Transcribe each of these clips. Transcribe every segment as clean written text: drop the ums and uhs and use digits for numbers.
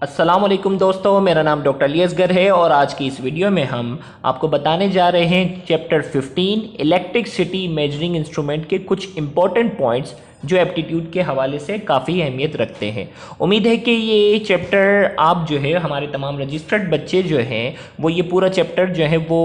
अस्सलाम वालेकुम दोस्तों, मेरा नाम डॉक्टर अली असगर है और आज की इस वीडियो में हम आपको बताने जा रहे हैं चैप्टर 15 इलेक्ट्रिसिटी मेजरिंग इंस्ट्रूमेंट के कुछ इंपॉर्टेंट पॉइंट्स जो एप्टीट्यूड के हवाले से काफ़ी अहमियत रखते हैं। उम्मीद है कि ये चैप्टर आप जो है हमारे तमाम रजिस्टर्ड बच्चे जो हैं वो ये पूरा चैप्टर जो है वो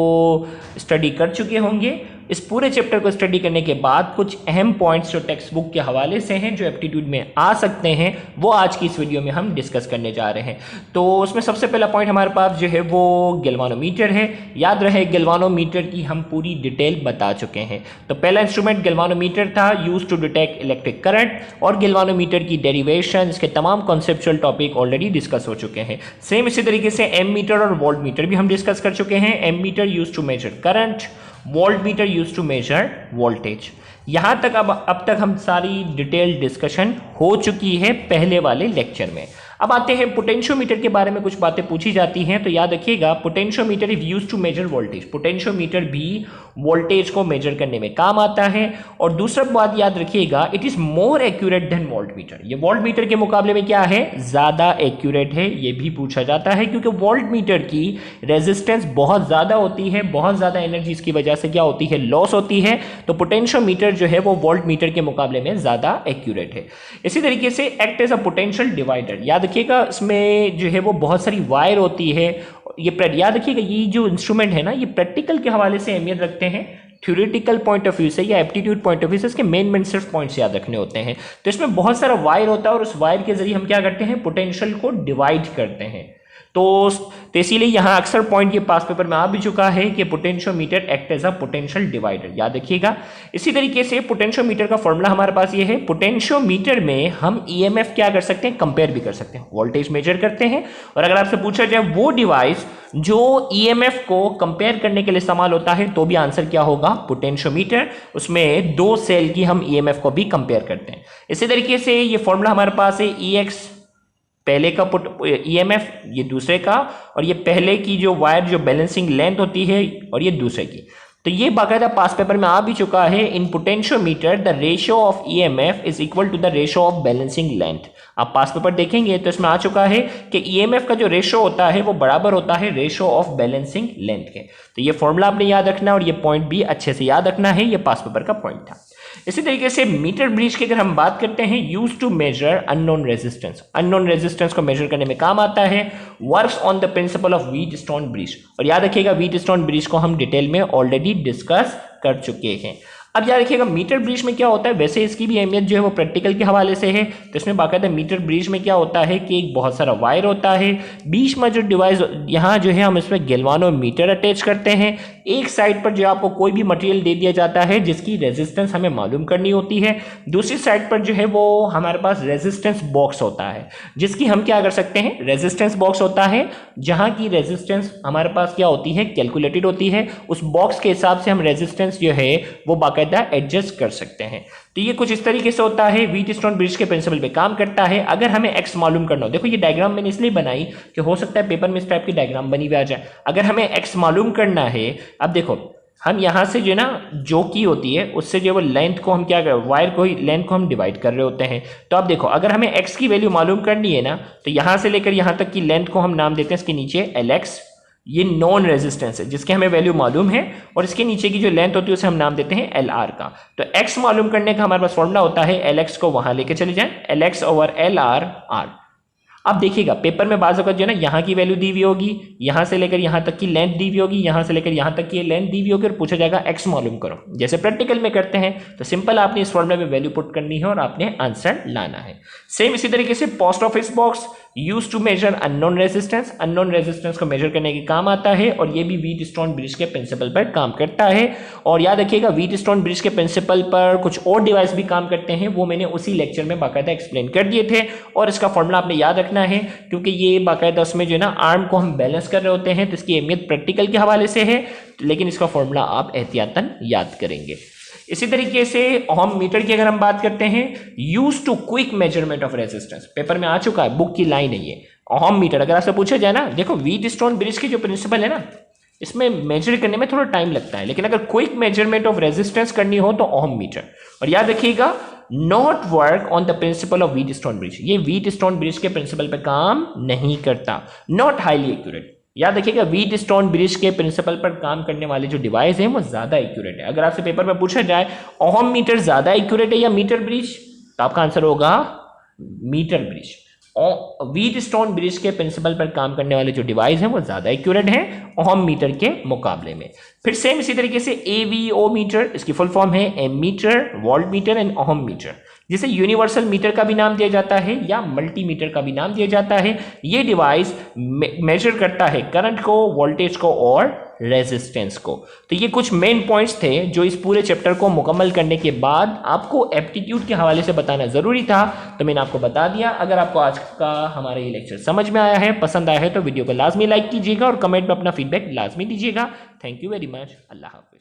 स्टडी कर चुके होंगे। इस पूरे चैप्टर को स्टडी करने के बाद कुछ अहम पॉइंट्स जो टेक्स्ट बुक के हवाले से हैं जो एप्टीट्यूड में आ सकते हैं वो आज की इस वीडियो में हम डिस्कस करने जा रहे हैं। तो उसमें सबसे पहला पॉइंट हमारे पास जो है वो गैल्वानोमीटर है। याद रहे गैल्वानोमीटर की हम पूरी डिटेल बता चुके हैं। तो पहला इंस्ट्रूमेंट गैल्वानोमीटर था, use to detect electric current, और गैल्वानोमीटर की डेरिवेशन, इसके तमाम कॉन्सेप्चुअल टॉपिक ऑलरेडी डिस्कस हो चुके हैं। सेम इसी तरीके से एम मीटर और वोल्ट मीटर भी हम डिस्कस कर चुके हैं। Ammeter use to measure current, voltmeter use to measure voltage. यहां तक अब तक हम सारी डिटेल डिस्कशन हो चुकी है पहले वाले लेक्चर में। अब आते हैं पोटेंशियोमीटर के बारे में कुछ बातें पूछी जाती हैं। तो याद रखिएगा potentiometer is use to measure voltage. Potentiometer भी वोल्टेज को मेजर करने में काम आता है। और दूसरा बात याद रखिएगा, it is more accurate then volt meter. ये वोल्ट मीटर के मुकाबले में क्या है, ज्यादा एक्यूरेट है। ये भी पूछा जाता है क्योंकि वोल्ट मीटर की रेजिस्टेंस बहुत ज्यादा होती है, बहुत ज्यादा एनर्जी इसकी वजह से क्या होती है, लॉस होती है। तो पोटेंशियोमीटर जो है वो वोल्ट मीटर के मुकाबले में ज्यादा एक्यूरेट है। इसी तरीके से act as a potential divider. याद रखिएगा इसमें जो है वो बहुत सारी वायर होती है। ये याद रखिएगा ये जो इंस्ट्रूमेंट है ना, ये प्रैक्टिकल के हवाले से अहमियत रखते हैं। थ्योरेटिकल पॉइंट ऑफ व्यू से या एप्टीट्यूड पॉइंट ऑफ व्यू से इसके मेन सिर्फ पॉइंट्स याद रखने होते हैं। तो इसमें बहुत सारा वायर होता है और उस वायर के जरिए हम क्या करते हैं, पोटेंशियल को डिवाइड करते हैं। तो इसीलिए यहां अक्सर पॉइंट ये पास पेपर में आ भी चुका है कि potentiometer act as a potential divider. याद रखिएगा। इसी तरीके से पोटेंशियोमीटर का फॉर्मूला हमारे पास ये है। पोटेंशियोमीटर में हम ईएमएफ क्या कर सकते हैं, कंपेयर भी कर सकते हैं, वोल्टेज मेजर करते हैं। और अगर आपसे पूछा जाए वो डिवाइस जो ईएमएफ को कंपेयर करने के लिए इस्तेमाल होता है तो भी आंसर क्या होगा, पोटेंशियोमीटर। उसमें दो सेल की हम ईएमएफ को भी कंपेयर करते हैं। इसी तरीके से ये फॉर्मूला हमारे पास है, ईएक्स पहले का ईएमएफ, ये दूसरे का, और ये पहले की जो वायर जो बैलेंसिंग लेंथ होती है और ये दूसरे की। तो ये बाकायदा पास पेपर में आ भी चुका है। In potentiometer the ratio of EMF is equal to the ratio of balancing length. आप पास पेपर देखेंगे तो इसमें आ चुका है कि ईएमएफ का जो रेशियो होता है वो बराबर होता है रेशियो ऑफ बैलेंसिंग लेंथ के। तो ये फॉर्मूला आपने याद रखना है और ये पॉइंट भी अच्छे से याद रखना है। ये पास पेपर का पॉइंट था। इसी तरीके से मीटर ब्रिज की अगर हम बात करते हैं, use to measure unknown resistance. Unknown resistance को मेजर करने में काम आता है। Works on the principle of Wheatstone bridge. और याद रखिएगा व्हीटस्टोन ब्रिज को हम डिटेल में ऑलरेडी डिस्कस कर चुके हैं। अब याद रखिएगा मीटर ब्रिज में क्या होता है, वैसे इसकी भी अहमियत जो है वो प्रैक्टिकल के हवाले से है। तो इसमें बाकायदा मीटर ब्रिज में क्या होता है कि एक बहुत सारा वायर होता है, बीच में जो डिवाइस यहाँ जो है हम इसमें गैल्वानोमीटर अटैच करते हैं। एक साइड पर जो आपको कोई भी मटेरियल दे दिया जाता है जिसकी रेजिस्टेंस हमें मालूम करनी होती है। दूसरी साइड पर जो है वो हमारे पास रेजिस्टेंस बॉक्स होता है जिसकी हम क्या कर सकते हैं, रेजिस्टेंस बॉक्स होता है जहां की रेजिस्टेंस हमारे पास क्या होती है, कैलकुलेटेड होती है। उस बॉक्स के हिसाब से हम रेजिस्टेंस जो है वो बाकायदा एडजस्ट कर सकते हैं। तो ये कुछ इस तरीके से होता है, व्हीटस्टोन ब्रिज के प्रिंसिपल पे काम करता है। अगर हमें एक्स मालूम करना हो, देखो ये डायग्राम मैंने इसलिए बनाई कि हो सकता है पेपर में इस टाइप की डायग्राम बनी हुई आ जाए। अगर हमें एक्स मालूम करना है, अब देखो हम यहां से जो ना जो की होती है उससे जो वो लेंथ को हम क्या कर, वायर को ही लेंथ को हम डिवाइड कर रहे होते हैं। तो अब देखो अगर हमें एक्स की वैल्यू मालूम करनी है ना, तो यहां से लेकर यहां तक की लेंथ को हम नाम देते हैं इसके नीचे एल एक्स। ये नॉन रेजिस्टेंस है जिसके हमें वैल्यू मालूम है, और इसके नीचे की जो लेंथ होती है उसे हम नाम देते हैं एल आर का। तो एक्स मालूम करने का हमारे पास फॉर्मूला होता है, एल एक्स को वहां लेके चले जाएं, L X over L R R. अब देखिएगा पेपर में बाज़ वक़्त जो है ना यहाँ की वैल्यू दी हुई होगी, यहाँ से लेकर यहाँ तक की लेंथ दी हुई होगी, यहाँ से लेकर यहाँ तक की लेंथ दी हुई होगी, और पूछा जाएगा एक्स मालूम करो। जैसे प्रैक्टिकल में करते हैं तो सिंपल आपने इस फॉर्मूला में वैल्यू पुट करनी है और आपने आंसर लाना है। सेम इसी तरीके से post office box use to measure unknown resistance. Unknown resistance को मेजर करने के काम आता है और ये भी व्हीटस्टोन ब्रिज के प्रिंसिपल पर काम करता है। और याद रखिएगा व्हीटस्टोन ब्रिज के प्रिंसिपल पर कुछ और डिवाइस भी काम करते हैं, वो मैंने उसी लेक्चर में बाकायदा एक्सप्लेन कर दिए थे। और इसका फॉर्मूला आपने याद रखना है क्योंकि ये बाकायदा उसमें जो है ना आर्म को हम बैलेंस कर रहे होते हैं, तो इसकी अहमियत प्रैक्टिकल के हवाले से है, लेकिन इसका फॉर्मूला आप एहतियातन याद करेंगे। इसी तरीके से ओहम मीटर की अगर हम बात करते हैं, use to quick measurement of resistance, paper में आ चुका है, बुक की लाइन है ये। ओहम मीटर अगर आपसे पूछा जाए ना, देखो व्हीटस्टोन ब्रिज की जो प्रिंसिपल है ना, इसमें मेजर करने में थोड़ा टाइम लगता है, लेकिन अगर क्विक मेजरमेंट ऑफ रेजिस्टेंस करनी हो तो ओहम मीटर। और याद रखिएगा, not work on the principle of wheat stone bridge, ये व्हीट स्टोन ब्रिज के प्रिंसिपल पे काम नहीं करता। नॉट हाईली एक्यूरेट, याद रखिएगा व्हीट स्टोन ब्रिज के प्रिंसिपल पर काम करने वाले जो डिवाइस है वो ज्यादा एक्यूरेट है। अगर आपसे पेपर में पूछा जाए ओहम मीटर ज्यादा एक्यूरेट है या मीटर ब्रिज, तो आपका आंसर होगा meter bridge. Wheatstone bridge के प्रिंसिपल पर काम करने वाले जो डिवाइस हैं वो ज्यादा एक्यूरेट हैं ओहम मीटर के मुकाबले में। फिर सेम इसी तरीके से एवीओ मीटर, इसकी फुल फॉर्म है ammeter, voltmeter and ohmmeter, जिसे यूनिवर्सल मीटर का भी नाम दिया जाता है या मल्टीमीटर का भी नाम दिया जाता है। ये डिवाइस मेजर करता है करंट को, वोल्टेज को और रेजिस्टेंस को। तो ये कुछ मेन पॉइंट्स थे जो इस पूरे चैप्टर को मुकम्मल करने के बाद आपको एप्टीट्यूड के हवाले से बताना जरूरी था, तो मैंने आपको बता दिया। अगर आपको आज का हमारा ये लेक्चर समझ में आया है, पसंद आया है, तो वीडियो को लाजमी लाइक कीजिएगा और कमेंट में अपना फीडबैक लाजमी दीजिएगा। Thank you very much. Allah Hafiz.